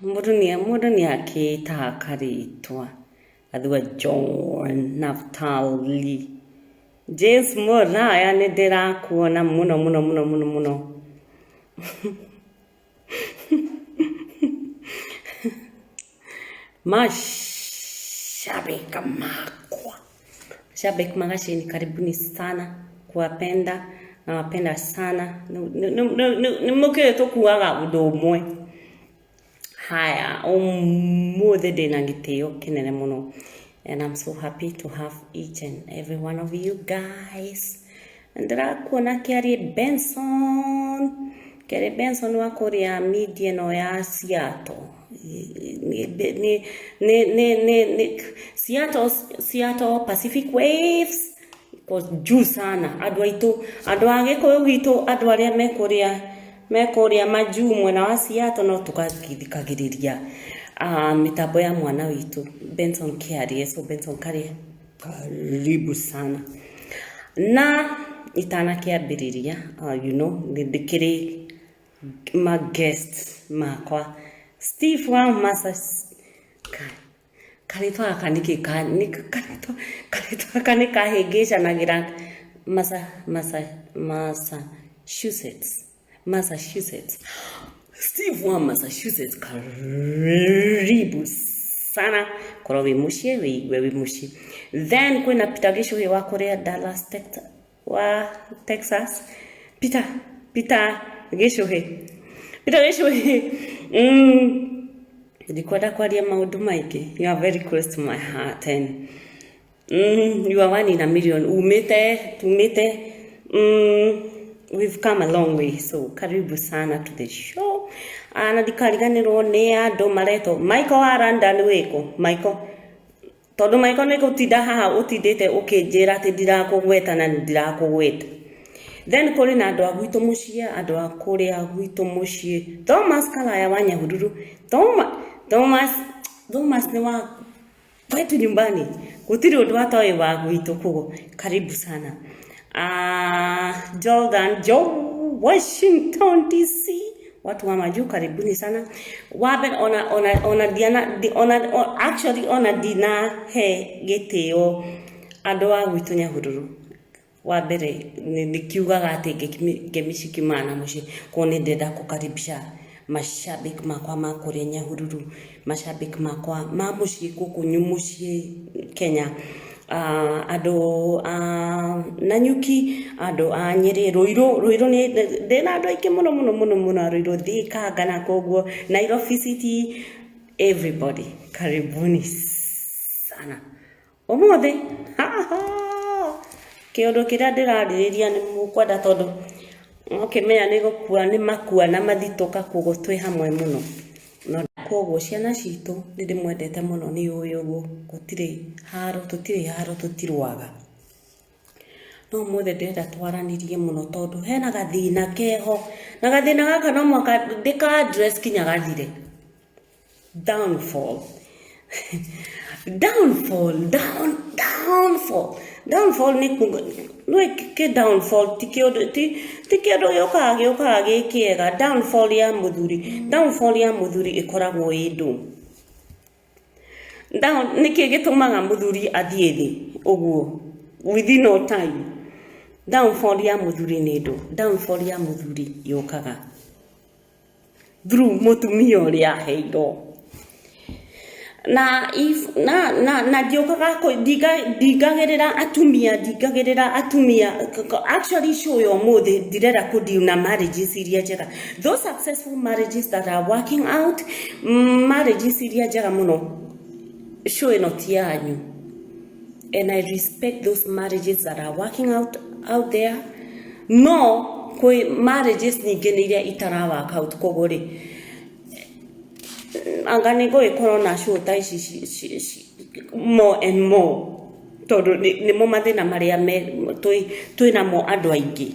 Mũndũ nĩ akĩĩtaga karĩtwa gathua John Naftali James Moraya nĩ ndĩrakuona mũno mashabiki makwa shabiki magashini karibuni sana kuwapenda nawapenda sana nĩmũkĩrĩ tũkuaga ũndũ ũmwe haya ũmũthĩ ndĩna gĩtĩo kĩnene mũno and I'm so happy to have each and every one of you guys ndĩrakuona Kĩarĩ Benson wa kũrĩa media ĩno ya Seattle Seattle Pacific Waves juu sana andũ aitũ andũ a Gĩkũyũ gwitũ andũ arĩa mekũrĩa majuu mwena wa Seattle no tũgathikagĩrĩria mitambo ya mwana witũ Benson Kĩarĩ. So Benson karibu sana na itanakĩambĩrĩria ndĩkĩrĩ ma guests makwa Steve wa Masas karitwa kahĩngĩcanagĩra Massachusetts. Steve wa Massachusetts karibu sana korwo wĩ mũciĩ wĩigue wĩ mũciĩ. Then kwĩna Peter Gĩcũhĩ wa kũrĩa Dallas Texas. Peter Gĩcũhĩ ndikwenda kwaria maũndũ maingĩ. You are very close to my heart and you are one in a million. Tumĩte we've come a long way, so karibu sana to the show. Na ndikariganĩrwo nĩ andũ maretwo Michael wa London wĩkũ Michael, tondũ Michael nĩ gũtinda haha ũtindĩte ũkĩnjĩra atĩ ndirakũgweta na ndirakũgweta. Then kũrĩ na andũ a gwitũ mũciĩ, andũ a kũrĩa gwitũ mũciĩ, Thomas Kalaya wa Nyahururu. Thomas nĩ wa kwetu nyumbani, gũtirĩ ũndũ watoĩ wa gwitũ koguo karibu sana. Jordan Joe Washington DC, watu wa majuu karibuni sana. Wabe ona Dina he gĩtĩo andũ a gwitũ Nyahururu. Wa mbere nikiugaga atĩ ngĩmĩcikimana mũciĩ ko nĩ ndenda kũkaribisha mashabiki makwa ma kũrĩa Nyahururu, mashabiki makwa ma mũciĩ kũkũnyu mũciĩ Kenya, andũ Nanyuki, andũ a Nyĩrĩ, Ruiru nĩ ndĩna andũ aingĩ mũno Ruiru, Thika, Ngana, koguo Nairobi City, everybody karibuni sana ũmũthĩ. Kĩũndũ kĩrĩa ndĩrarĩrĩria nĩ mũkwenda tondũ ũkĩmenya nĩ gũkua nĩ makua na mathitũka koguo twĩ hamwe mũno. No koguo ciana citũ nĩ ndĩmwendete mũno nĩ ũyũ ũguo, tũtirĩ haro tũtirwaga. No mũthĩ ndĩrenda twaranĩrie mũno tondũ hena gathĩna keho na gathĩna gaka no mwaka ndĩka address kinya gathire. Downfall nĩ ke downfall ti kĩndũ gĩũkaga gĩkĩega. Downfall ya mũthuri ĩkoragwo ĩ ndũ. Nĩkĩ gĩtũmaga mũthuri athiĩ thĩ ũguo within no time? Downfall ya mũthuri nĩ ndũ. Downfall ya mũthuri yũkaga through mũtumia ũrĩa aheirwo. Na ndiokaga ndingagĩrĩra atumia. Actually show yo mũthĩ ndirenda kũdeal na marriages iria njega. Those successful marriages that are working out, marriages iria njega mũno, show ĩno ti yanyu. And I respect those marriages that are working out there. No kwĩ marriages nyingĩ nĩ iria itara work out koguo rĩ anga nĩ gũgĩkorwo na show ta ici more and more tondũ nĩmo mathĩna marĩa twĩ namo andũ aingĩ.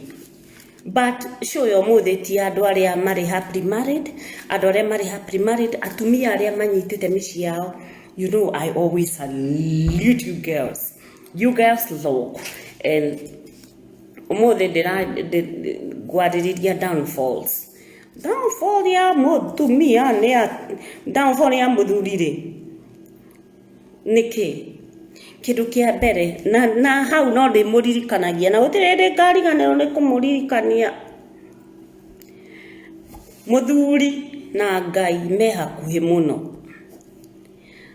But show yo mũthĩ ti andũ arĩa marĩ happily married, andũ arĩa marĩ happily married, atumia arĩa manyitĩte mĩciĩ yao. You know I always salute you girls. You girls look. And ũmũthĩ ngwarĩrĩria downfalls downfall ya mutumia ne downfall ya muthuri niki kindu kia mbere na hau no ndi muririkanagia na gutirende ngariganirwo ni kumuririkania muthuri na Ngai me hakuhi muno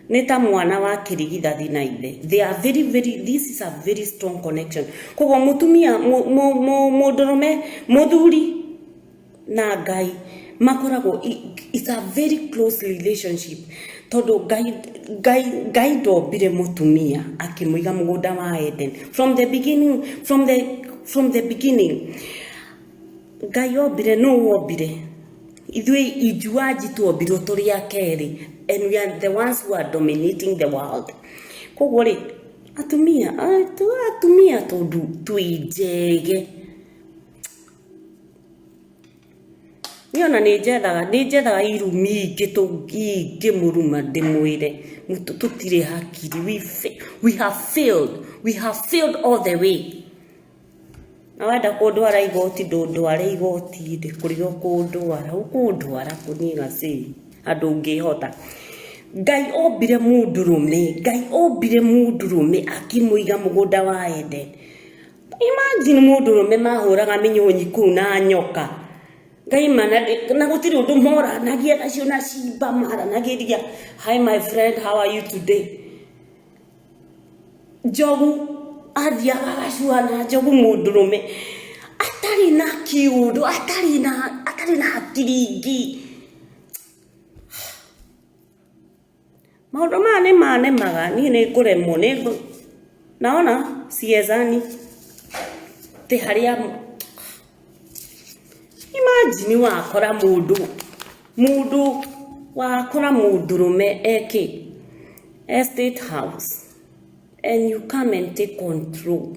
ni ta mwana wa kirigithathi na ithe. They are this is a very strong connection. Koguo mutumia mundurume muthuri na Ngai makoragwo, it's a very close relationship. Todo Ngai ndombire mutumia akimuiga mugunda wa Eden from the beginning. Ngai ombire no wombire ithui ijuaji tuombirwo turi akeri, and we are the ones who are dominating the world. Koguo ri atumia tondu tuijege niona nijethaga irumi ingĩ muruma ndimwire tutire hakiri. We have failed all the way. Na wenda kundwara igoti ndundwara igoti ndi kurigo kundwara kuniga si andu ngihota. Ngai ombire mundurume akimuiga mugunda wa Eden. Imagine mundurume mahuraga minyonyi kuu na nyoka. Ngai mana na gutiri undu mora nagia nacio na ciimba mara nagiria. Hi my friend, how are you today? Jogu athiaga gacua na njogu mundurume atari na kiundu, atari na hakiri ingi. Maundu manemaga ni nguremwo ni naona siezani te haria. Imagine wakora mundu wakora mundurume eki estate house and you come and take control.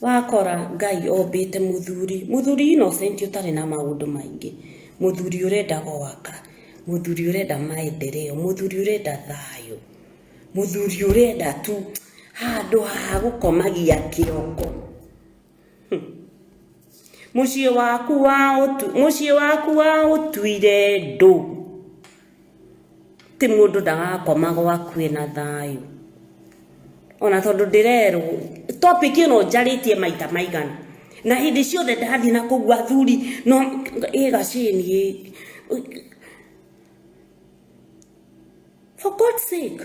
Wakora Ngai ombite muthuri innocent utari na maundu maingi, muthuri urenda gwaka, muthuri urenda maendeleo, muthuri urenda thayo, muthuri urenda tu handu ha gukomagia kiroko. Muciĩ waku wa utuire ndu ti mundu ndagakoma gwaku na thayo. Ona tondu ndirerwo topic ino njaritie maita maigana na hindi ciothe ndathi na kugua thuri no igacini. For God's sake,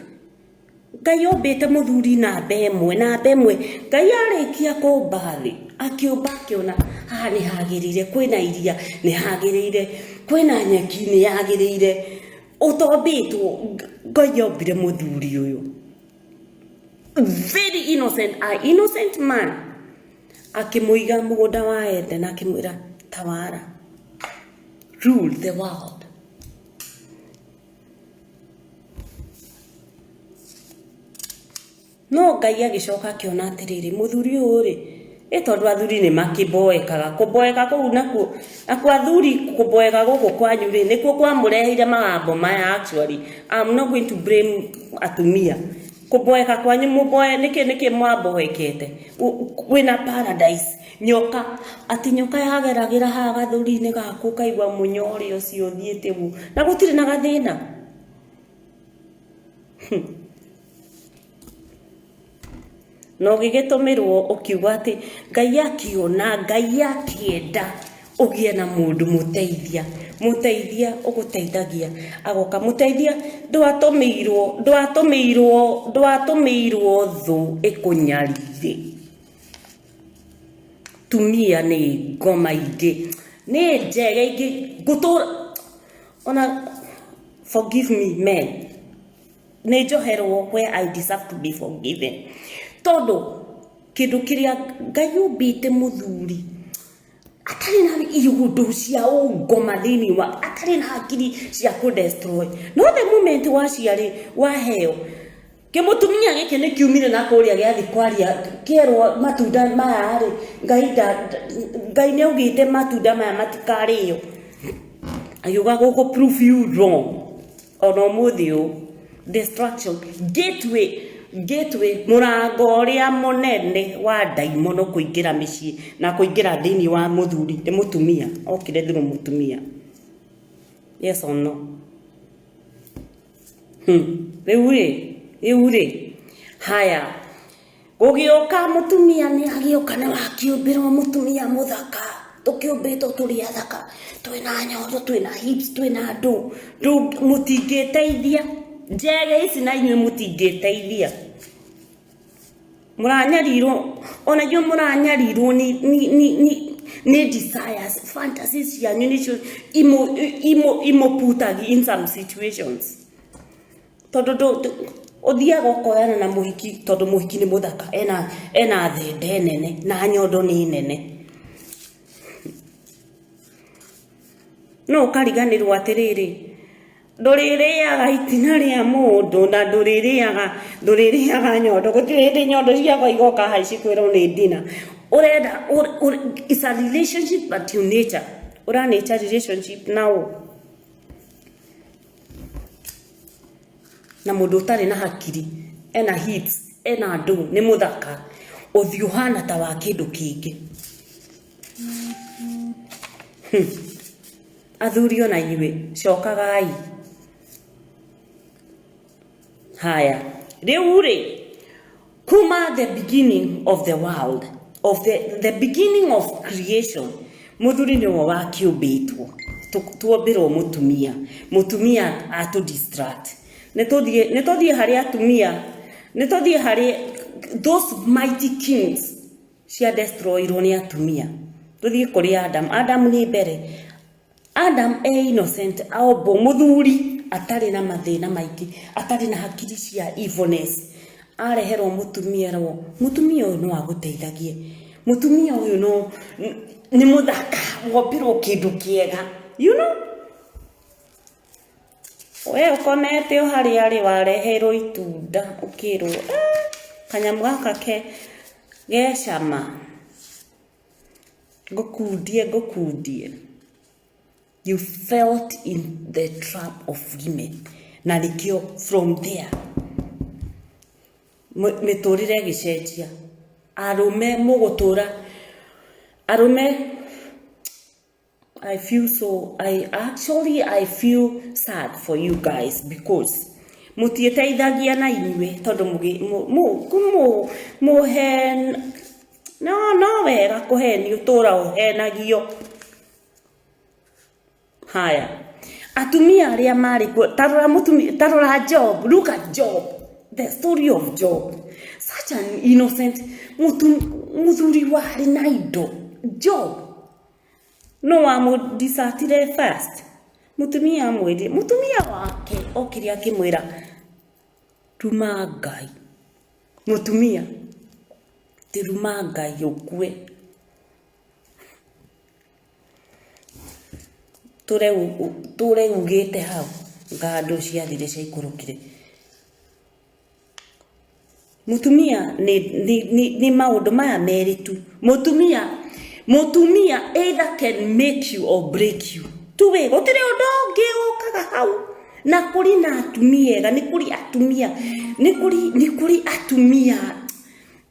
Ngai ombite muthuri na mbemwe Ngai arikia kumba thi akiumba akiona haha ni hagirire, kwina iria ni hagirire, kwina nyeki ni hagirire. Utombitwo Ngai ombire muthuri uyu very innocent man akimuiga mugunda wa Eden akimwira tawara, rule the world. No Ngai agicoka akiona atiriri muthuri uyu ri tondu athuri ni makiboekaga kuboeka kou nakuo athuri kuboeka guku kwanyu ri nikuo kwamurehire magambo maya. Actually I'm not going to blame atumia. Kuboeka kwanyu muboe niki mwaboekete wina paradise. Nyoka yageragira ha gathuri-ini gaku kaigwa munyori ucio thiete bu na gutire na gathina. No gigitumirwo ukiuga ati Ngai akiona, Ngai akienda ugie na mundu muteithia uguteithagia agoka muteithia. Ndwatumirwo thu ikunyarire. Tumia ni ngoma ingi ni njega ingi gutura ona. Forgive me men, ni njoherwo where I deserve to be forgiven. Todo kindu kiria Ngai umbite muthuri atari na iundu cia ngoma thini wa atari na hakiri cia ku destroy. No the moment waciari waheo kimutumia giki ni kiumire na kuria giathi kwaria kierwo matunda maya ri Ngai ni ugite matunda maya matikario ayuga go prove you wrong. Ono muthio destruction gateway gateway murango uria munene wa daimono kuingira micii na kuingira thini wa muthuri ni mutumia okire thiru mutumia yes or no Eure haya gugioka mutumia ni agioka ni wakiumbirwo mutumia muthaka tukiumbitwo turi athaka twina nyondo twina hips twina ndu mutingeteithia njege ici na inyuĩ mutingeteithia muranyarirwo ona jo muranyarirwo ni desires fantasies cianyu nicio imo putagi in some situations todo othiaga ukoyana na muhiki todo muhiki ni muthaka ena thende nene na nyondo ni nene no kariganirwo atiriri nduririaga itina ria mundu na nduririaga nyondo gutiri nyondo ciakwa igoka haici kwirwo ni dina urenda it's a relationship but you nature ura nature relationship now na mundu utari na hakiri ena hips ena ndu ni muthaka uthiuhana ta wa kindu kingi athuri ona inyuĩ cokagai haya riu ri kuma the beginning of the world of the beginning of creation muthuri ni wo wakiumbitwo tuombirwo mutumia atu distract nituthie hari atumia nituthie hari those mighty kings cia destroyirwo ni atumia tuthie kuri Adam ni mbere Adam innocent aombo muthuri atari na mathina maiki atari na hakiri cia evilness areherwo mutumia uyu no aguteithagie mutumia uyu no ni muthaka wombirwo kindu kiega you know we ukonete hari ari wareherwo itunda ukirwo kanyamu gaka gecama gukundie you felt in the trap of women na nikio from there miturire gicenjia arume mugutura arume I feel sad for you guys because mutieteithagia na inyuĩ tondu muhen no wega kuheni utura uhenagio haya atumia aria mari tarora Job look at Job the story of Job such an innocent muthuri wari na indo Job no amudisatire first mutumia wake okiri akimwira ruma Ngai mutumia ti ruma Ngai ukue ture ugite hau ngando ciathire cia ikurukire mutumia ni maundu maya meritu mutumia either can make you or break you tuwe gutire undu ungi ukaga hau na kuri na atumia ega ni kuri atumia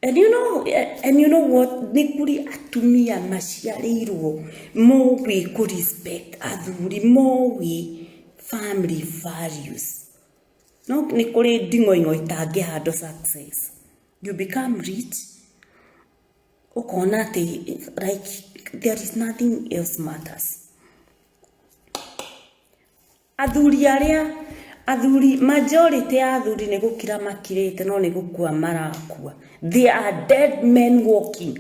and you know what ni kuri atumia maciarirwo mo we could respect athuri mo we family values no ni kuri ndingo itange hando success you become rich ukona like there is nothing else matters athuri majority ya athuri ni gukira makirite no ni gukua marakua they are dead men walking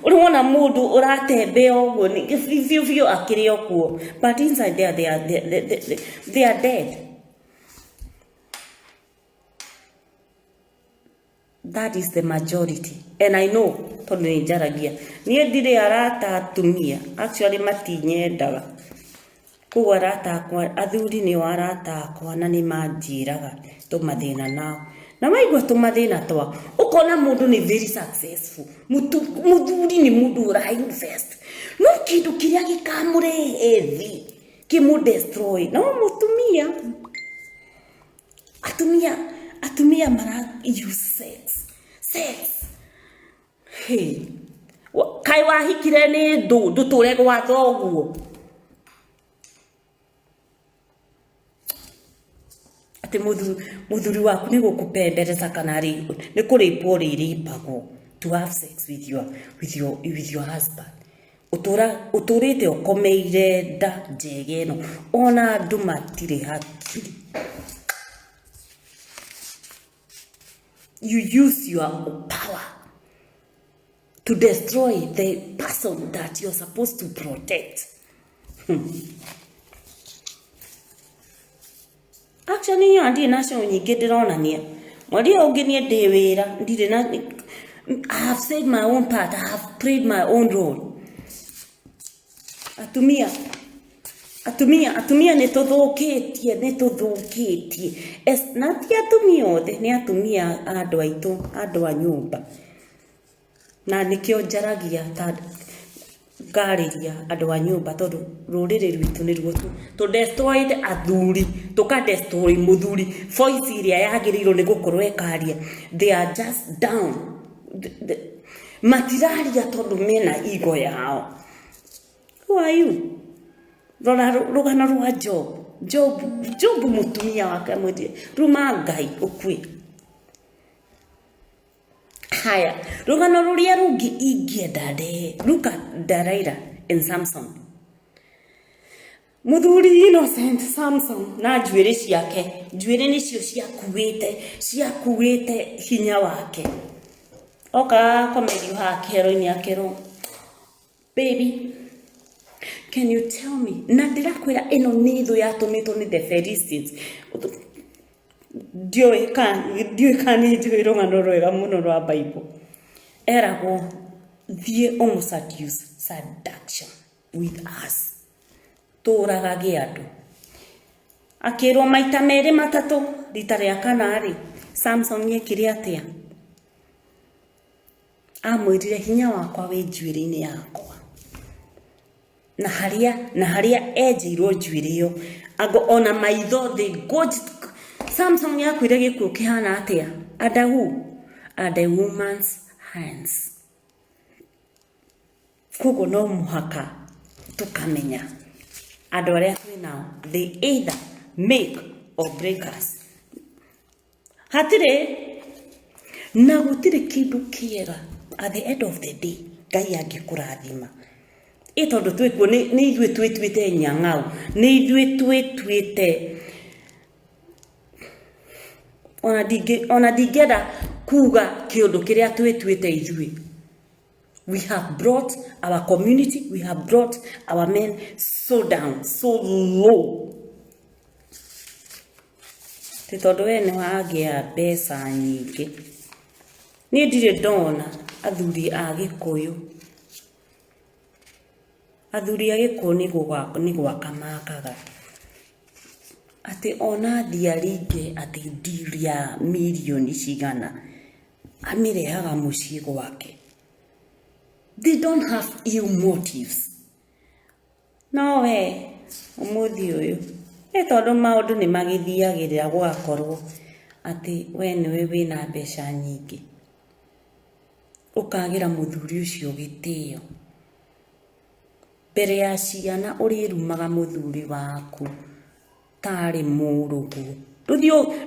uliwona mundu uratembea uguo ni gififio akirio kuo but inside there they are dead. That is the majority and I know tondu ni njaragia nie ndire arata atumia actually matinyendaga kuwa arata akwa athuri ni arata akwa na ni manjiraga tumathina nao na maigwa tumathina twa ukona mundu ni very successful muthuri ni mundu ura invest no kindu kiria gikamurehe thi kimu destroy no mutumia Atumia mara use sex. Hey. Kai wahikire ni ndu ture gwa thoguo. Ati muthuri waku ni gukupendereza kana ri ni kuripwo riripago to have sex with your husband. Uturite ukomeire nda njege no ona andu matire hakiri. You use your power to destroy the person that you're supposed to protect. Actually, you andi national nyingi ndironania. Mwali ungi nie ndi wira, ndire na I have said my own part, I have played my own role. Atumia ne tuthukitie. Na ti atumia othe, ni atumia andu aitu, andu a nyumba. Na nikio njaragia ta ngariria andu a nyumba tondu ruriri rwitu ni ruo tu destroy athuri tuka destroy muthuri voice iria yagirirwo ni gukorwo ekaria. They are just down. Matiraria tondu mena ego yao. Who are you? Rugana rwa Job mutumia wake mwidi ruma Ngai ukwi. Haya, rugano ruria rungi ingienda de look at Delilah and Samson. Muthuri innocent Samson na njuire ciake, njuire nicio ciakuite hinya wake. Oka komerio hake roini akero. Baby, can you tell me? Na ndirakwira ino ni thu yatumitwo ni the Philistines. Dioi kani rungano rwega muno rwa Bible. Erago thie almost use seduction with us. Toragage andu. Akirwo maita meri matatu rita ria kana ri Samson yekire atia. Amwirire hinya wakwa wi njuire-ini yakwa. Na haria ejirwo njuire iyo ago ona maitho the god Samson yakwire gikuo kihana atia. Under who? Under woman's hands. Kugo no muhaka tukamenya andu aria twinao they either make or break us. Hatire na gutire kindu kiega at the end of the day Ngai angikurathima. Itondu twikuo ni ithue twituite nyang'au, ni ithue twituite ona digeda kuga kiundu kiria twituite ithue. We have brought our community, we have brought our men so down, so low. Titondu wene wagia mbeca nyingi. Ni ndire ndona athuri a Gikuyu. Athuri a Gikuyu ni gwaka makaga. Ati ona thiaringe ati ndiria milioni cigana amirehaga mucii gwake. They don't have ill motives. No we umuthi uyu tondu maundu ni magithiagirira gwakorwo ati we niwe wina mbeca nyingi ukagira muthuri ucio gitio mbere ya ciana urirumaga muthuri waku tari murugu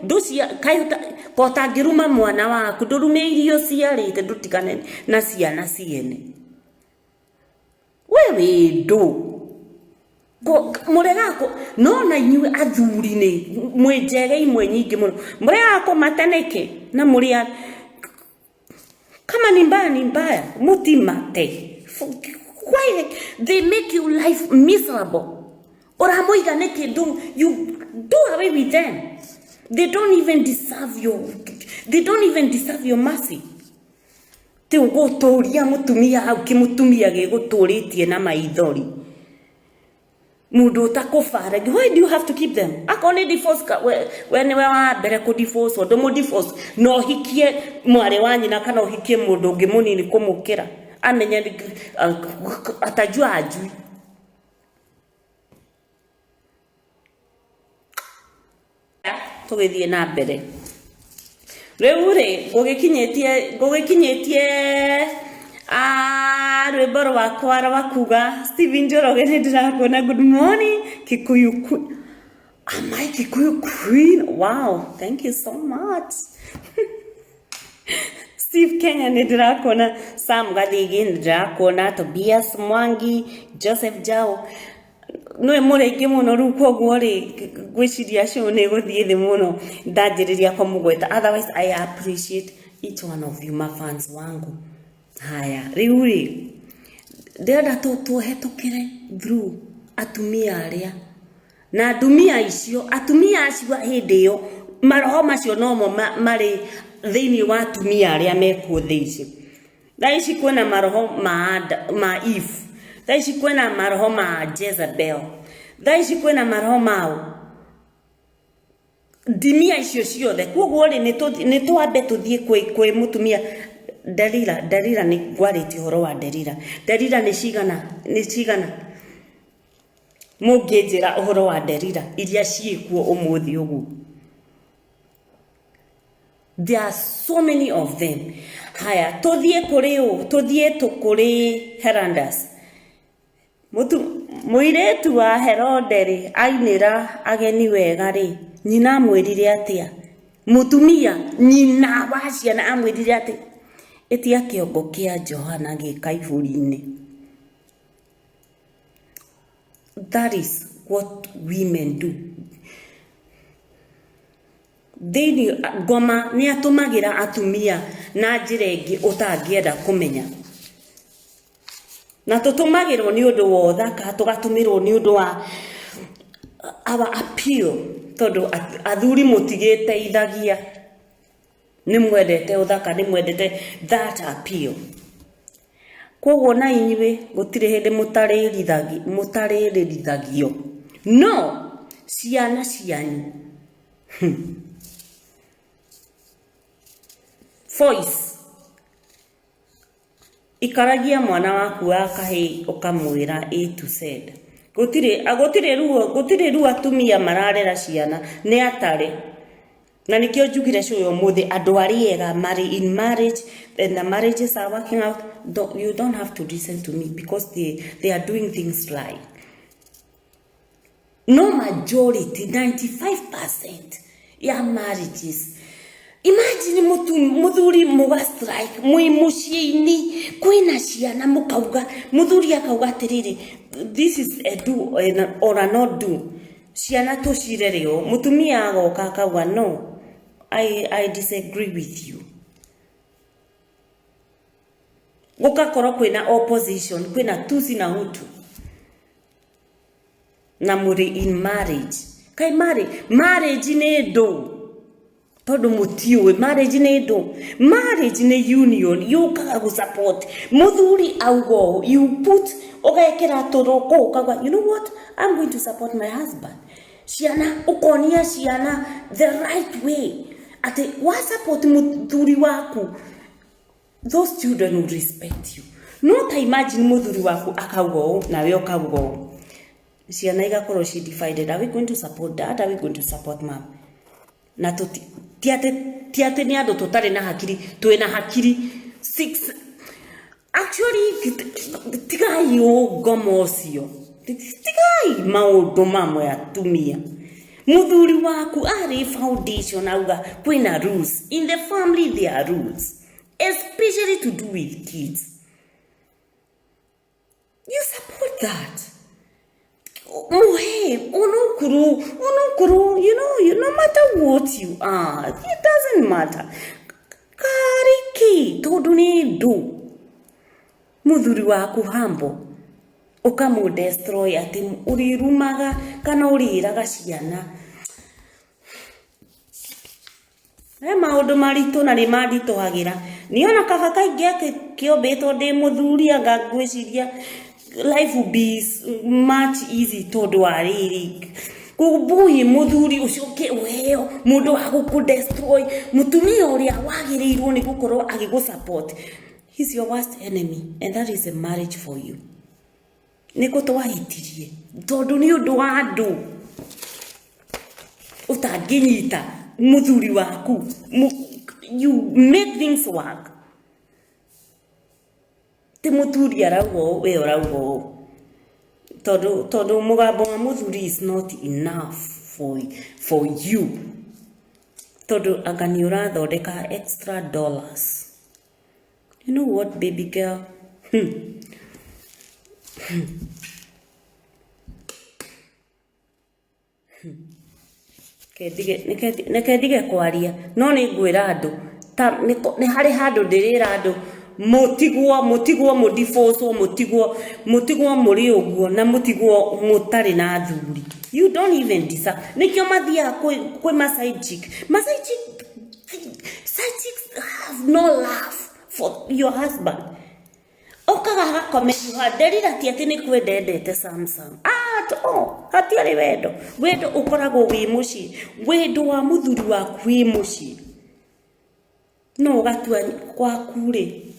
nducio kayuta kotangiruma mwana waku ndurume irio ciarite ndutikane na ciana ciene wewe ndu murega ko nona inyue athuri ni mwenjege imwe nyingi muno murega ko mataneke na muria kama ni mbaya mutimate. Why they make your life miserable? Or amoiga neke you do away with them. They don't even deserve your mercy. Te ugotoria mutumia au kimutumia geguturitie na maithori. Mudo takofara. Why do you have to keep them? Akone divorce when we wa bere ko divorce or domo divorce no hikie mware wanyi na kana hikie mudo ngimunini kumukira amenya atajua ajui. tugithie na mbere riu ri gugikinyetie rwimbo rwakwa rwa kuga Stephen Njoroge ni ndirakuona. Good morning Kikuyu Queen. Am I Kikuyu Queen? Wow, thank you so much. Steve Kenya ni ndirakuona. Sam Gathigi ni ndirakuona. Tobias Mwangi, Joseph Jao. No emureke muno ru koguo ri gwiciria cio ni guthie thi muno ndanjiriria kwa mugweta. Otherwise I appreciate each one of you, my fans wangu. Haya riu ri ndenda tuhetukire through atumia aria na atumia acio hindi iyo maroho macio nomo mari thiini wa atumia aria mekuo thiici. Thaici kwena maroho ma Eve, thaici kwena maroho ma Jezebel, thaici kwena maroho mao dimia icio ciothe. Koguo ri ni twambe tuthie kwi mutumia Delila ni gwariti horo wa Delila ni cigana mungijira uhoro wa Delila iria ciikuo umuthi ugu. There are so many of them. Haya tuthie kuri Herodas. Muiretu wa Herode ainira ageni wega ri nyina amwirire atia mutumia nyina wa ciana amwirire atia etia kiongo kia Johana gikaiburi-ini. That is what women do. Thini ngoma ni atumagira atumia na njira ingi utangienda kumenya. Na tutumagirwo ni undu wa uthaka, tugatumirwo ni undu wa our appeal, tondu athuri mutigite ithagia ni mwendete uthaka, ni mwendete that appeal. Koguo na inywe gutire hindi mutaririthagio. No, ciana cianyu voice ikaragia mwana waku akahe ukamwira A to Z. Gutire ruo atumia mararera ciana ni atare. Na nikio njugire cio muthi andu ariega marry in marriage and the marriages are working out. You don't have to listen to me because they are doing things right. No, majority 95% ya marriages. Imagine muthuri muga strike mwi muciini kwina ciana mukauga muthuri akauga atiriri this is a do or a not do. Ciana tucirereo mutumia agoka akauga no, I disagree with you. Gukakoro kwina opposition, kwina tusi na hutu na muri in marriage. Kai marriage ni do todo mutiwe. Marriage ni do, marriage ni union. You kaga support muthuri augo, you put ogekera toroko ukaga, you know what, I'm going to support my husband. Ciana ukonia ciana the right way. Ate wa support muthuri waku, those children will respect you. Not imagine muthuri waku akaugo na we okaugo. Ciana igakoro she divided. Are we going to support dad? Are we going to support mom? Na tiate ni andu tutari na hakiri, twina hakiri 6. Actually tigai gomocio, tigai maundu mamwe atumia. Muthuri waku ari foundation auga kwina rules in the family. There are rules, especially to do with kids. You support that. Unukuru, you no matter what you are, it doesn't matter. Kariki todo ni do muthuri waku hambo ukamu destroy ati urirumaga kana uriraga ciana. Maundu maritu na ni mandituhagira. Niona kaba kaingi akiobetwo ndi muthuri anga ngwiciria life will be much easy tondu ariri kubuyi muthuri ucoke weo mundu wa guku destroy mutumia uria wagirirwo ni gukorwo agigu support. He's your worst enemy and that is a marriage for you. Niko twahitirie tondu ni undu wa andu Utaginyita muthuri waku. You make things work. Te muthuri araugo we oraugo. Todo mugambo wa muthuri is not enough for you. Todo agani urathondeka extra dollars. You know what, baby girl? Nekedige kwaria no ni ngwira andu ta ni hari handu ndirira andu mutigwo mudiforce mutigwo muri uguo na mutigwo mutari na thuri. You don't even deserve. Nikyo mathia kwe side chick have no love for your husband. Okaga comment haderira ti ati ni kwendete Samsung. Hatiari wendo ukoragwo wi muci wendo wa muthuri waku wi muci no gatua kwaku ri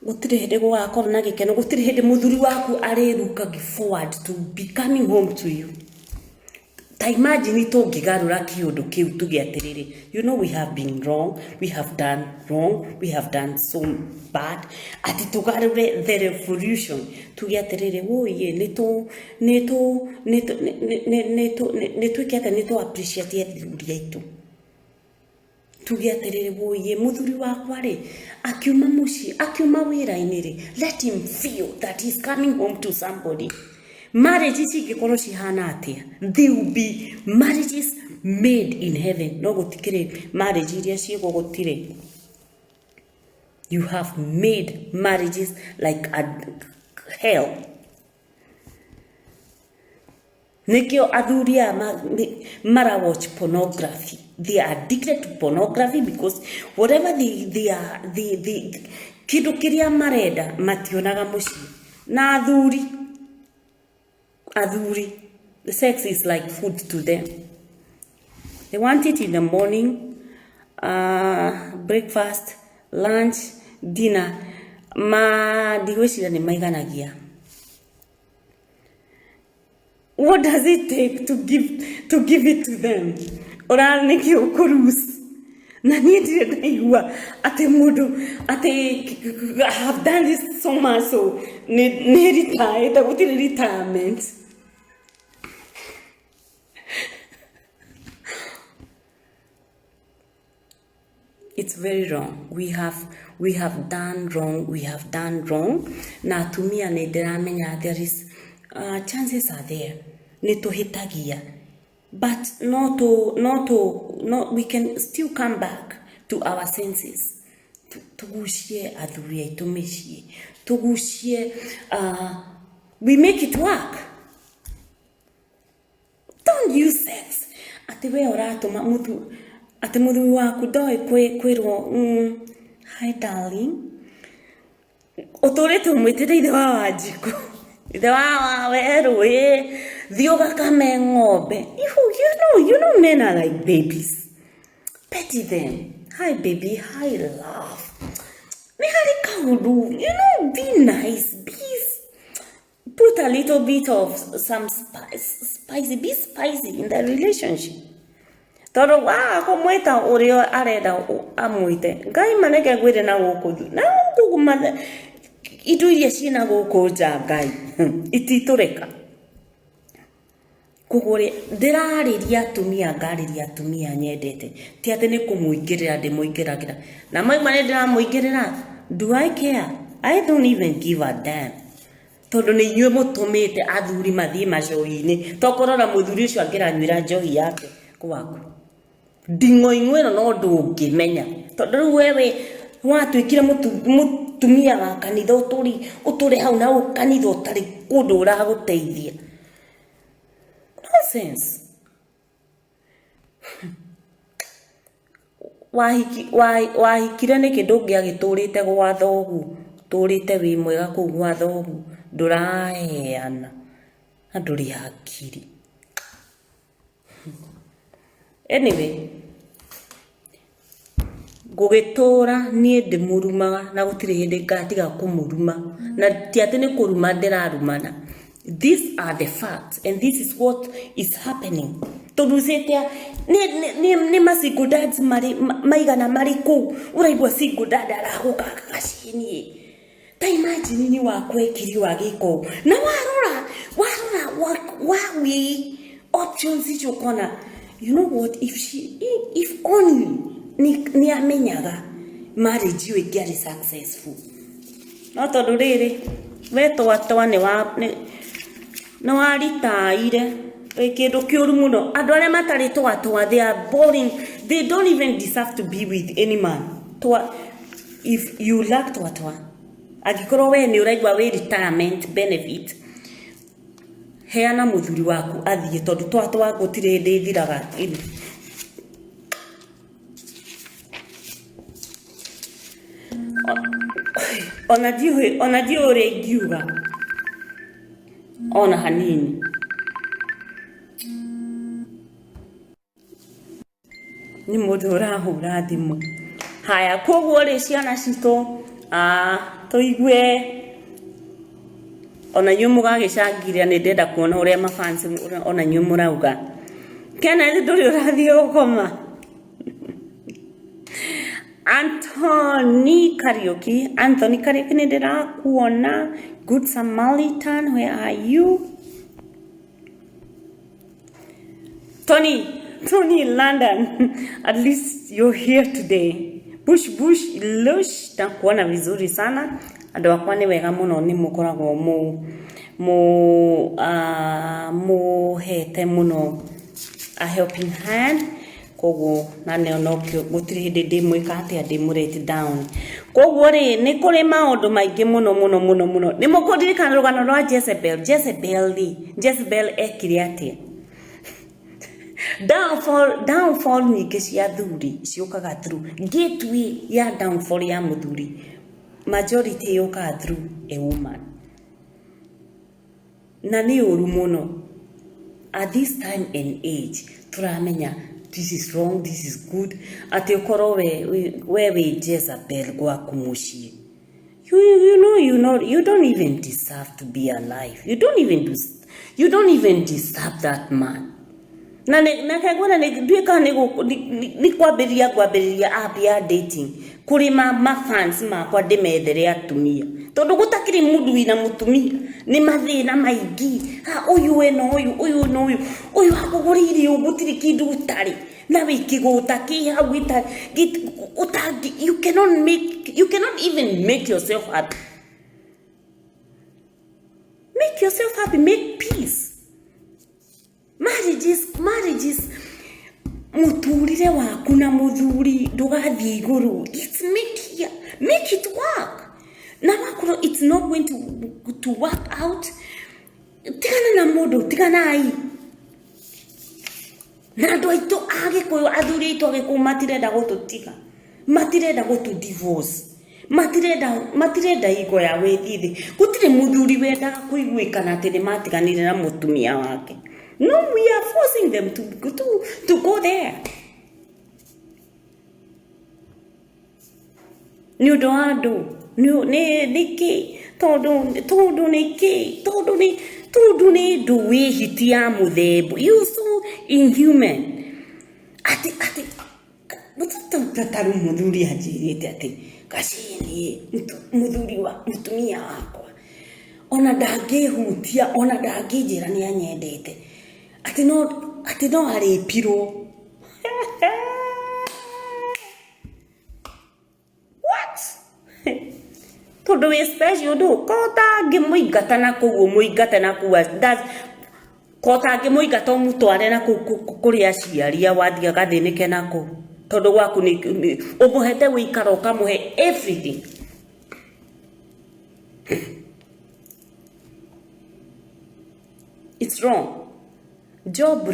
gutire hinde gwakorwo na gikeno gutire hinde muthuri waku ari looking forward to becoming home to you. Ta imagine tungigarura kiundu kiu tugiatiriri, you know we have been wrong, we have done wrong, we have done so bad. Ati tugarure the revolution tugiatiriri woye neto kiata neto appreciate thuri yaitu. Tugiatiriri woye muthuri wakwa ri akiuma muci akiuma wira-ini ri, let him feel that he's coming home to somebody. Marriages igikoro cihana atia, they will be marriages made in heaven. No gutikire marriage iria ciego gutire. You have made marriages like a hell. Nikyo athuria mara watch pornography. They are addicted to pornography because whatever they are kidu kiria marenda mationaga muci na athuri, the sex is like food to them. They want it in the morning, breakfast, lunch, dinner. Digwicira ni maiganagia. What does it take to give it to them? Ora niki ukurus. Na niye ndaigua ate mundu ate I have done this so much so ni retire ta gutire retirement. It's very wrong. We have done wrong. We have done wrong. Na tumia ne ndiramenya there is chances are there. Nituhitagia. But not we can still come back to our senses. Tugushie athuri aitu micii. Tugushie we make it work. Don't use sex. Ati we oratuma muthu ati muthuri waku ndoi kwirwo hi darling. Uturite umwitire ithe wa Wanjiku. Ithe wa Weru thioga kame ng'ombe. You know men are like babies. Petty them. Hi baby, hi love. Be nice. Put a little bit of some spicy. Be spicy in the relationship. Toro komweta urio arenda amwite. Ngai maneke gwire na guku. Na guku mathe itu iria ciina guku nja Ngai. Ititureka. Kugore ndirariria atumia ngariria atumia nyendete. Ti ati ni kumuingirira ndimuingiragira. Na maima ni ndiramuingirira. Do I care? I don't even give a damn. Tondu ni inyue mutumite athuri mathie majohi-ini. Tokorora muthuri ucio angiranywira njohi yake kwaku. Ndingoingweno no ndungimenya. Tondu wewe watwikire mutumia wa kanitha uturi hau na ukanitha utari kundu uraguteithia. Nonsense. Wahikire ni kindu ngiagiturite gwa thogu. Turite wi mwega ku gwa thogu. Nduraheana. Na nduri hakiri. Anyway. Gugitura nie ndimurumaga na gutire hindi ngatiga kumuruma. Na ti ati ni kuruma ndirarumana. These are the facts and this is what is happening. turucete ni masingle dads maigana mari ku uraigua single dad araguka gacini ta imagine ni wakwekiri wa giko na warora wawi options icio kona you know what if only ni amenyaga marriage you get successful no tondu riri we twatwa ni waritaire kindu kiuru muno andu aria matari twatwa they are boring, they don't even deserve to be with any man. If you lack twatwa agikorwo we ni uraigwa we retirement benefit heana muthuri waku athie tondu twatwa gutire ndithiraga ona dio uri ngiuga ona hanini ni mundu urahura thimu haya koguo ri ciana cito toigue ona nyu mugagicangiria ni ndenda kuona uria mafans ona nyu murauga Kenneth nduri urathie gukoma Anthony Karaoke ni ndira kuona Good Samaritan, where are you? Tony in London, at least you're here today. Bush Lush takuona vizuri sana andu wakwa ni wega muno ni mukoragwo mu hete muno a helping hand koguo na no gutiri hindi ndimwika atia ndimurete down koguo ri ni kuri maundu maingi muno ni mukundirikana rugano rwa Jezebel ekire atia downfall nyingi cia thuri ciukaga through gateway ya downfall ya muthuri majority yukaga through a woman na ni uru muno at this time and age turamenya this is wrong, this is good ati ukoro we Jezebel gwaku mucii you don't even deserve to be alive, you don't even deserve that man na kagona ndwika ni kwambiriria abia dating kuri fans makwa ndimethere atumia tondu gutakiri mundu wina mutumia ni mathina maingi uyu we no uyu akugurire ugutiri kindu utari na wikiguta ki hau ita you cannot even make yourself happy, make peace. Marriages muturire waku na muthuri ndugathie iguru, it's make it work na makuru it's not going to work out tigana na mundu tiganai na ndo ito agikuyu athuri ito agiku matirenda gututiga matirenda gutu divorce matirenda igo ya wethithi gutire muthuri wenda kuiguikana ati ni matiganire na mutumia wake. No, we are forcing them to go there. Nudoado, niki, todo ni do we hitia muthebo. You so inhuman. Ati, tataru muthuri ajirite ati kashini muthuri wa mutumia wako. Ona ndagihutia, ona ndangijira ni anyendete. Ati no aripiro. What? Todo we special do. Kota gemuigata na kuwo muigata na kuwa. That's kota gemuigata mutware na kuri aciaria wathia gathinike nako. Todo waku ni omuhete wikaro kamuhe everything. It's wrong. Job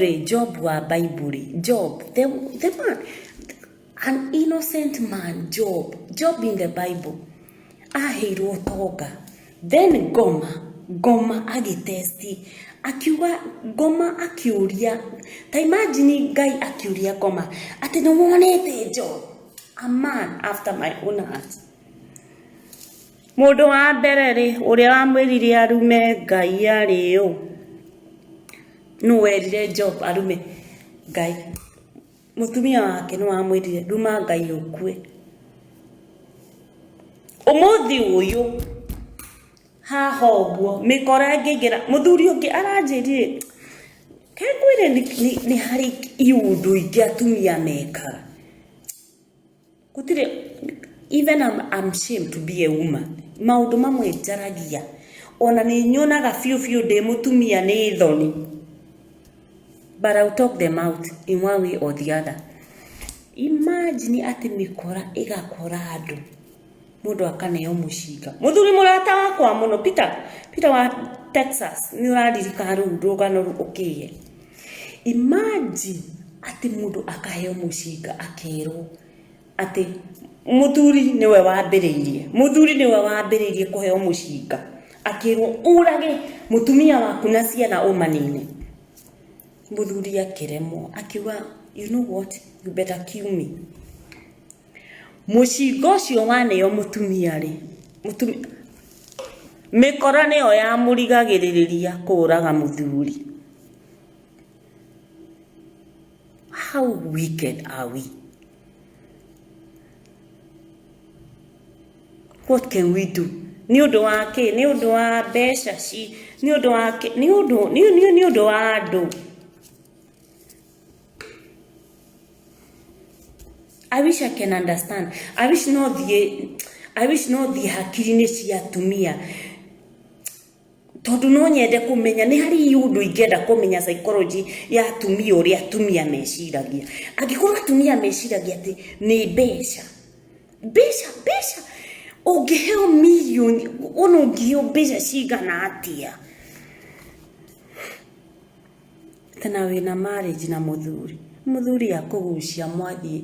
wa Bible, Job, the man, an innocent man, Job in the Bible, ahirwo toga, then Goma agitesti, akiuga Goma akiuria, ta imagine guy akiuria Goma, ati no wonete Job, a man after my own heart. Mundu wa mbere ri uria wamwirire arume ngai ari yo no werire Job arume Ngai mutumia wake no amwirire ruma Ngai ukue umuthi uyu haha uguo mikora ngigira muthuri ungi aranjirire kengwire ni hari iundu ingi atumia meka gutire even I'm ashamed to be a woman maundu mamwe njaragia ona ni nyonaga fiu de mutumia ni thoni but I'll talk them out in one way or the other. Imagine ati mikora igakora andu mundu akaneo mushinga muthuri murata wakwa muno Peter wa Texas ni uraririka ru rugano rukiye. Imagine ati mundu akaheo mushinga akero ati muthuri niwe wambiririe kuheo mushinga akirwo urage mutumia waku na ciana umanine. Muthuri akiremo akiwa you know what, you better kill me. Mushinga ucio waneo mutumia ri mikora niyo ya murigagiriria kuraga muthuri. How wicked are we? What can we do? Ni undu wake, ni undu wa besha ci, ni undu wake, ni undu wa andu. I wish I can understand. I wish no the hakiri cia atumia. Tondu no nyende kumenya ni hari iundu ingenda kumenya psychology ya atumia uria atumia meciragia. Angikorwo atumia meciragia ati ni besha. Ungiheo milioni ono ngio besha cigana atia. Tena wina marriage na muthuri akugucia mwathie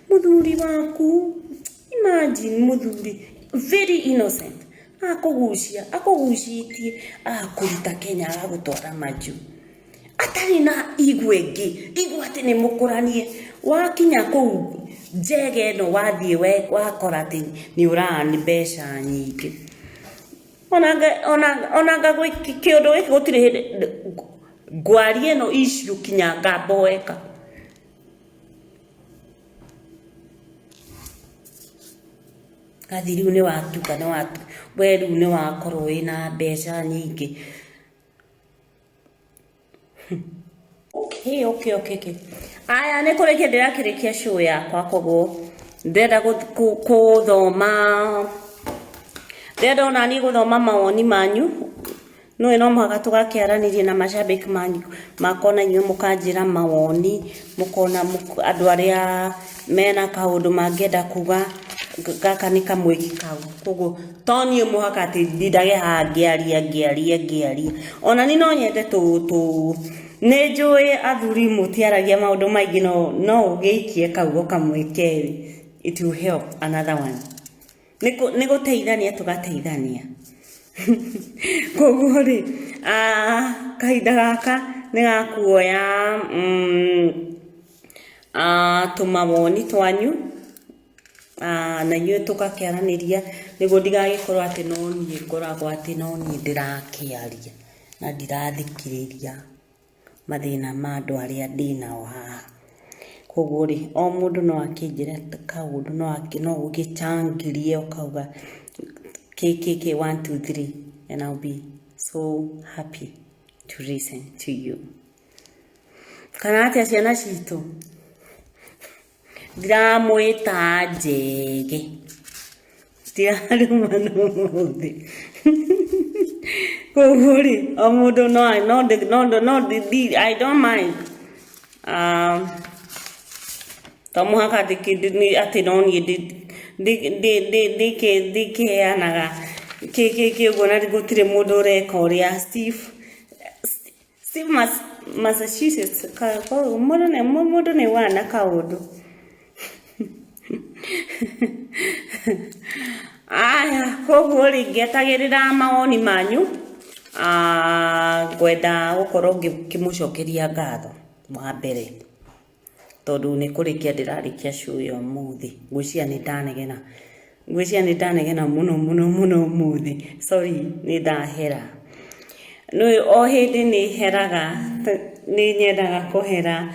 muthuri waku. Imagine muthuri very innocent akugucitie akuruta Kenya agutwara maju atari na igwengi ati ni mukuranie wakinya ku njege no wathie we wakora ati ni urani besha nyingi onanga kiundu giki gutire ngwari eno issue kinya ngaboeka. Kathiri une watuka na watu weru ne wakorwo ina besha nyingi. Okay. Aya ne kureke ndirakirikia show yakwa koguo ndenda kuthoma ndenda ona ni guthoma mawoni manyu no ino mwaga tugakiaranirie na mashabiki manyu makona inyu mukanjira mawoni mukona andu aria mena kaundu mangenda kuga gaka ni kamwiki kau koguo toni muhaka ati ndidage ngiaria ona ni no nyende tu ne njui athuri mutiaragia maundu maingi no ugeikie kaugo kamweke it will help another one ni guteithania tugateithania koguo ri kahinda gaka ni gakuoya tumawoni twanyu na inyuĩ tugakiaraniria niguo ndigagikorwo ati no nie ngoragwo ati no nie ndirakiaria na ndirathikiriria mathina ma andu aria ndinao haha. Koguo ri o mundu no akinjire kaundu no gugichangirie ukauga KKK 1 2 3 and I'll be so happy to listen to you. Kana atia ciana citu ndiramwita njege ndiraruma no muthi koguo ri o mundu no I don't mind tamuhaka ati no nie ndikiheanaga KKK uguo na gutire mundu ureka uria Steve Massachusetts mundu ni wana kaundu. Aya koguo ri ngetagirira mawoni manyu ngwenda gukorwo ngimucokeria ngatho wa mbere tondu ni kurikia ndirarikia show yo muthi ngwiciria ni ndanegena muno muthi sorry ni ndahera no o hindi ni heraga ni nyendaga kuhera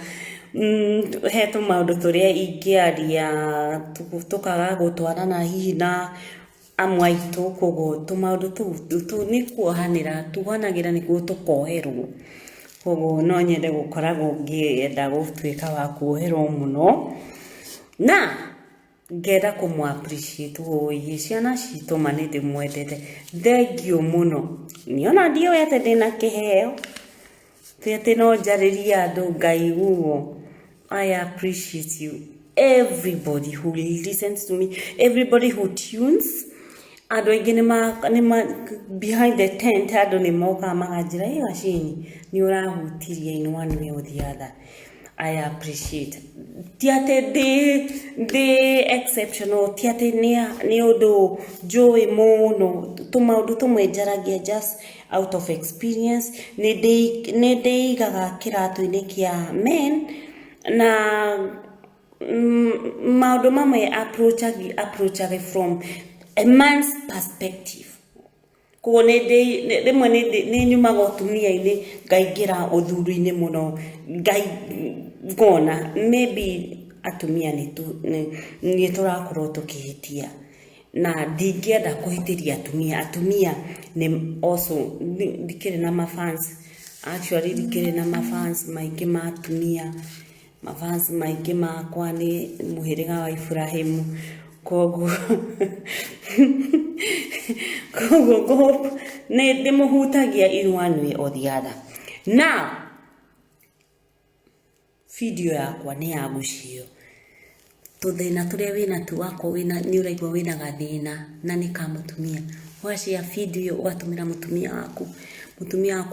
heto maundu turia ingiaria tukaga gutwarana hihi na amwaitu kogo tumaundu tu ni kuohanira tuhanagira ni tukoherwo kogo no nyende gukoragwo ngienda gutwika wa kuoherwo muno na ngenda kumu appreciate oye ciana citu manende mwendete thengio muno niona ndio yate ndina kiheo tete no njariria andu ngai uo I appreciate you everybody who listens to me everybody who tunes andu aingi nima behind the tent andu ni moka magajira igacini ni urahutiria in one way or the other I appreciate tiate the exceptional tiate ni odo joy mono tumaundu tumwe njaragia just out of experience ne dei gaga kiratu-ini kia men na maundu mamwe approachage from a man's perspective ko ne dei rimwe ne nyuma gotumia ini ngaigira uthuru-ini muno ngai gona maybe atumia ni turakorwo tukihitia na ndingienda kuhitiria atumia ni also dikire na mafans actually dikire na mafans maiki ma atumia mafans maiki makwa ni muhiriga wa Ibrahimu kogo ne demuhutagia in one way or the other now video yakwa ni ya gucio tuthina turia wina tu wako wina ni uraigwa wina gathina na ni ka mutumia washia video ugatumira mutumia waku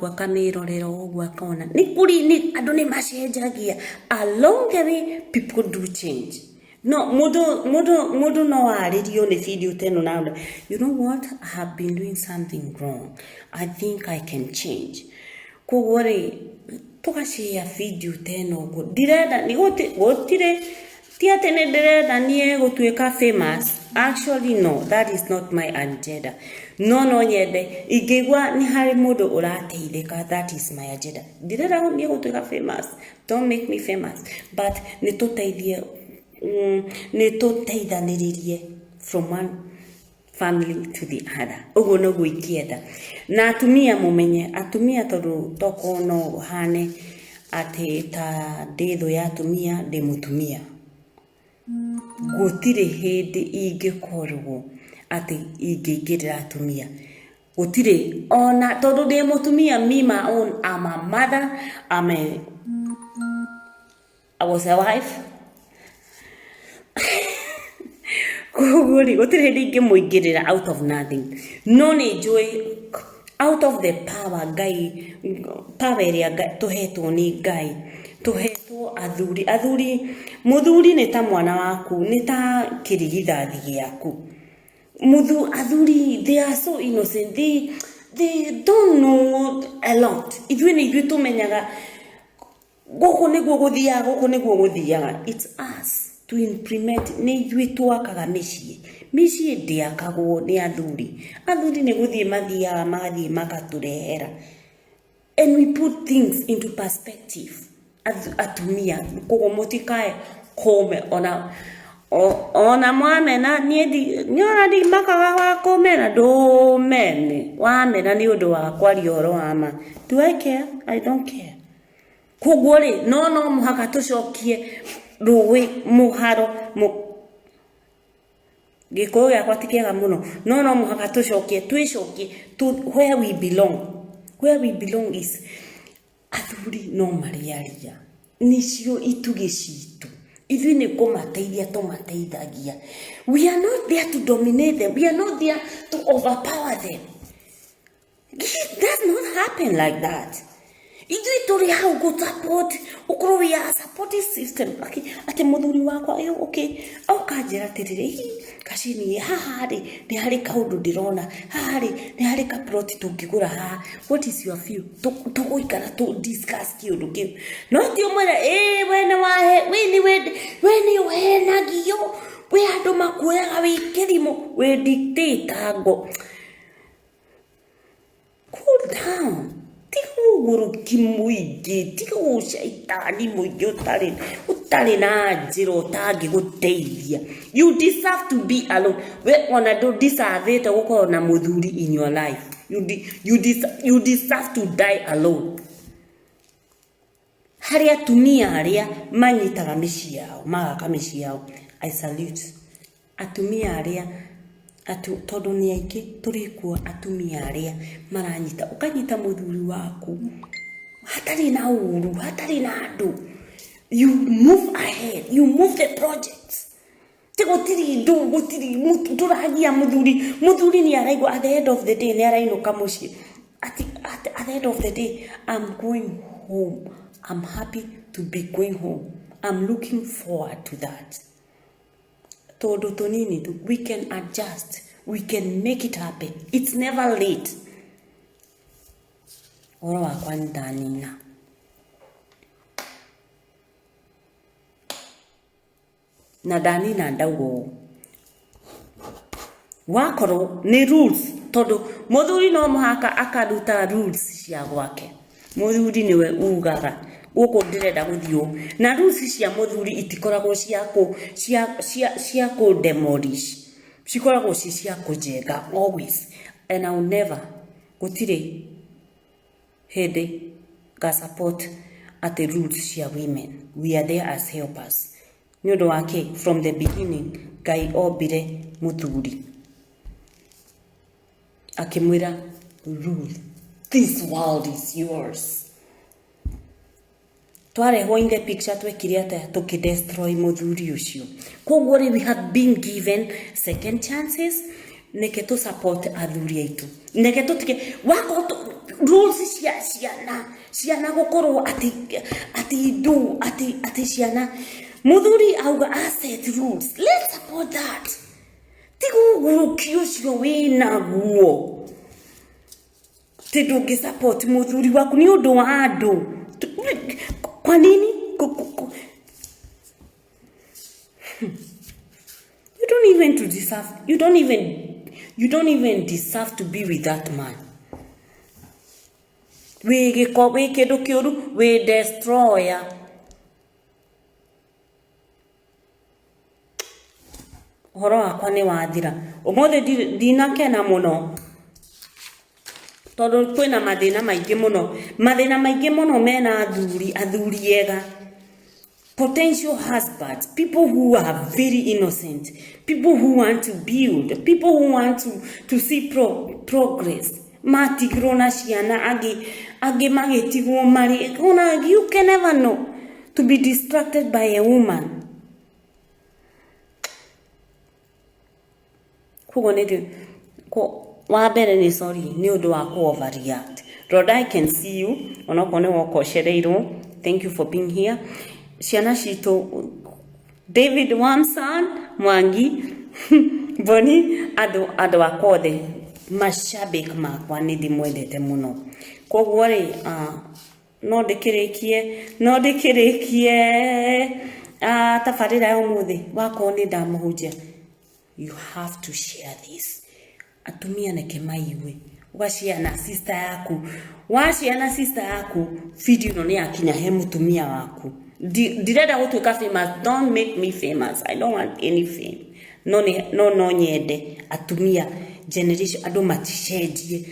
akamirorera uguo akona ni kuri ni andu ni macenjagia along the way people do change no mudu no aririo ni video teno na you know what I have been doing something wrong I think I can change kugore tukashia video teno go direda ni gotire tiate ne direda nie gutweka famous actually no that is not my agenda no nyende igigwa ni hari mudu urateithika that is my agenda direda nie gutweka famous don't make me famous but ni tuteithaniririe from one family to the other ugo no guikienda na atumia mumenye atumia tondu toko no hane ati ta ndithu ya atumia ndi mutumia gutire hindi ingikorwo ati ingingirira atumia gutire ona tondu ndi mutumia mima on I'm a mother I was a wife kuguri gutire hindi ingimuingirira out of nothing no ni joy out of the power gai power iria tuhetwo ni gai tuhetwo athuri muthuri ni ta mwana waku ni ta kirigithathi giaku athuri they are so innocent they don't know a lot ithuĩ tumenyaga guku niguo guthiaga it's us to implement ni ithuĩ twakaga mĩciĩ ndiakagwo ni athuri ni guthie mathiaga magathie makaturehera and we put things into perspective atumia kogo mutikae kome ona mwamena nyora ndi makaga wa komena do mene wamena ni undu wa kwaria horo wama do I care I don't care kugore no muhaka tucokie ruwi muharo giko yakwa tikiaga muno no muhaka tucokie to where we belong is athuri no mariaria nicio itugi citu ithuĩ nĩ kũmateithia tũmateithagia we are not there to dominate them we are not there to overpower them it does not happen like that ithuĩ tũrĩ hau gũ-support ũkorwo we are a supportive system ati mũthuri wakwa okay aukanjĩra atĩrĩrĩ kacini haha rĩ nĩ harĩ kaũndũ ndĩrona haha rĩ nĩ harĩ ka plot tũngĩgũra haha what is your view tũgũikara tũ discuss kĩũndũ kĩu no ti ũmwĩre we nĩ ũhenagio we andũ makuoyaga wĩ kĩrimũ wĩ dictator ngo cool down tigu uguruki muingi tiga ucaitani muingi utari na njira utangiguteithia. You deserve to be alone. We ona do deserve to gukorwo na muthuri in your life. You deserve to die alone. Haria atumia haria manyitaga micii yao magaka micii yao, I salute. Atumia haria tondu ni aingi turikuo atumia haria maranyita ukanyita muthuri waku hatari na uru hatari na andu. You move ahead, you move the projects. Tigotiri ndu gutiri mutu turagia muthuri ni araigwa at the end of the day ni arainuka mucii at the end of the day, I'm going home. I'm happy to be going home. I'm looking forward to that. Todo tonini tu, we can adjust. We can make it happen. It's never late. Oro wakwa ndanina. Na danina ndaugo. Wakoro ni rules. Todo muthuri no muhaka akaruta rules cia gwake. Muthuri niwe ugaga guko ndirenda guthio na rules cia muthuri itikoragwo cia ko demolish, cikoragwo cia kujenga always. And I'll never gutire hede ga support at the rules cia women. We are there as helpers. Nyodo wake from the beginning Ngai obire muthuri akimwira rule. This world is yours. Twarehwo in the picture twekire ata tukidestroy muthuri ucio. Koguo we have been given second chances. Neke to support athuri aitu. Neke to tike wako rules ciana gukorwo ati ciana muthuri auga asset rules. Let's support that. Tigu guruki ucio wina guo. Tidu support muthuri waku ni undu wa andu. Kwa nini? You don't even deserve to be with that man. We kedu kioru, we destroyer. Horo akwa ni wathira. Omothe dinakena muno. Todo kwena mathina maingi muno mena athuri ega, potential husbands, people who are very innocent, people who want to build, people who want to see progress. Matigro na ciana agi magitigwo mari. You can never know to be distracted by a woman. Wabere ni sorry ni undu wa ku overreact. Lord, I can see you onokone woko shereiro. Thank you for being here. Ciana cito David Wamson Mwangi Boni ado akode mashabik makwa ni ndimwendete muno. Koguo ri no ndikirikie tafarira ya umuthi wako ni ndamuhunjia. You have to share this. Atumia neke maiwe ugashiana sister yaku video no ni akinya he mutumia waku direda gutwika famous. Don't make me famous. I don't want any fame. No nyende atumia generation adu matichenjie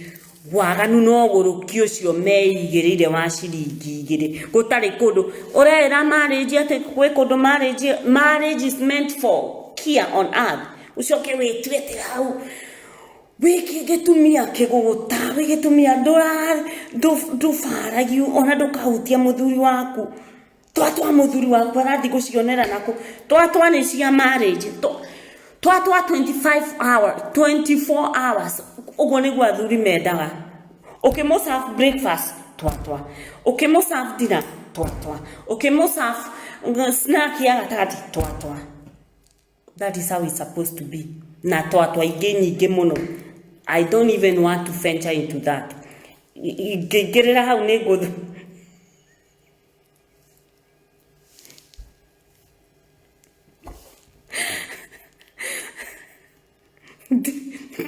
waganu no gurukio cio meigirire wa ciringi igire gutari kundu urera marriage ate kwe kundu marriage is meant for here on earth. Ucoke witwete hau wiki getumia kiguta wigetumia do faragiu ona ndukahutia muthuri waku twatwa muthuri waku arathi gucionera nako twatwa ni cia marriage twatwa 24 hours ugo niguo athuri mendaga. Mo serve breakfast twatwa, mo serve dinner twatwa, mo serve snack ya gatati twatwa. That is how it's supposed to be. Na twatwa nyingi muno. I don't even want to venture into that. Gerera hau ni nguthu.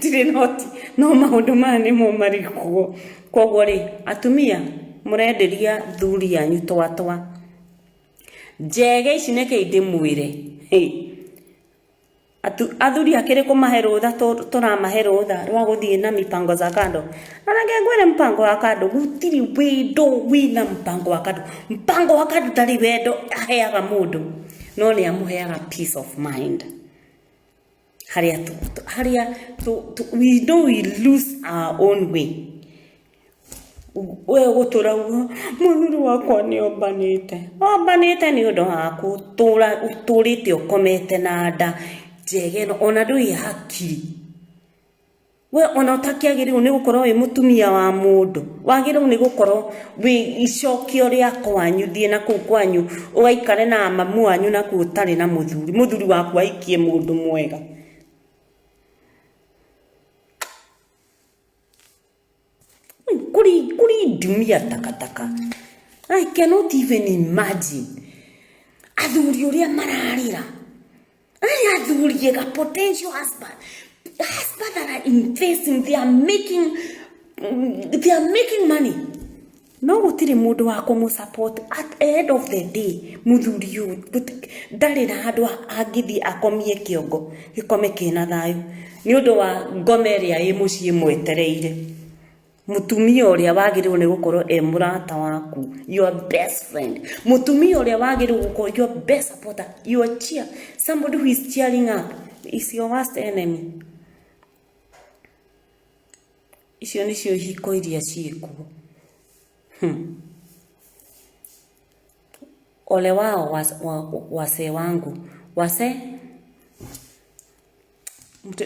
Dire noti no maundu mane mo marikuo. Koguo ri atumia murenderia thuri yanyu twatwa njege ici neke indimwire athuri akire kumahe rutha turamahe rutha rwa guthie na mipango za kando nanage ngwire mpango wa kando gutiri wendo wina mpango wa kando tari wendo aheaga mundu no ni amuheaga peace of mind we know we lose our own way we gutura muthuri wakwa ni ombanite ni undu waku uturite ukomete na nda njege no ona ndui hakiri we ona utakiagiriru ni gukorwo wi mutumia wa mundu wagiriru ni gukorwo wi icokio ria kwanyu thie na kuu kwanyu ugaikare na mamu wanyu na kuu utari na muthuri waku aikie mundu mwega kuri dumia takataka. I cannot even imagine athuri uria mararira athuri a potential husband that are investing, they are making money no gutiri mundu wa kumu support at the end of the day muthuri yu ndari na handu angithi akomie kiongo gikome kina thayu ni undu wa ngome ria i mucii mwetereire mutumia uria wagirirwo ni gukorwo murata waku, your best friend, mutumia uria wagirirwo gukorwo your best supporter, your cheer, somebody who is cheering up is your worst enemy. Icio nicio hiko iria ciikuo ole wao wase wangu wase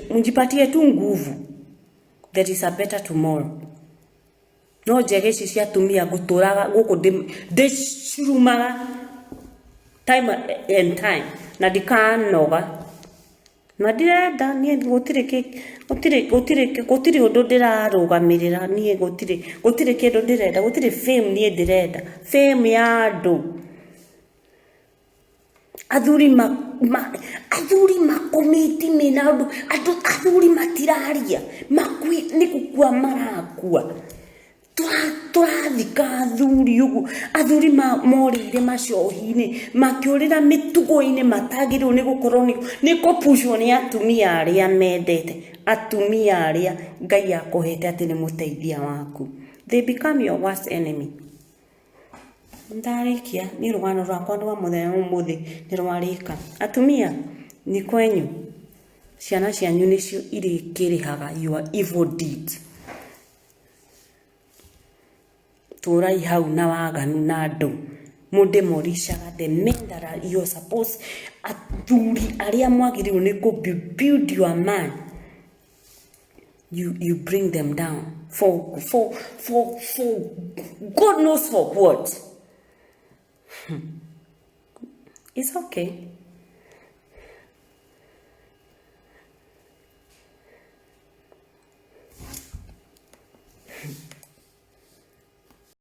mjipatie tu nguvu, there is a better tomorrow. No njege ici cia tumia guturaga guku ndicirumaga time and time na ndikanoga na ndirenda nie gutire undu ndirarugamirira nie gutire kindu ndirenda gutire fame nie ndirenda fame ya andu athuri makomiti mina andu athuri matiraria makui ni gukua marakua turathika athuri ugu athuri morire macohi-ini makiurira mitugo-ini matagiriru ni gukorwo ni kupushwo ni atumia aria mendete, atumia aria Ngai akuhete ati ni muteithia waku. They become your worst enemy. Ndarikia ni rugano rwakwa rwa muthenya umuthi ni rwarika. Atumia ni kwenyu, ciana cianyu nicio irikirihaga your evil deeds. Turai hau na waganu na andu munde morishaga the men that are you're supposed athuri aria mwagiriru ni ku build your man, you bring them down for God knows for what. It's okay.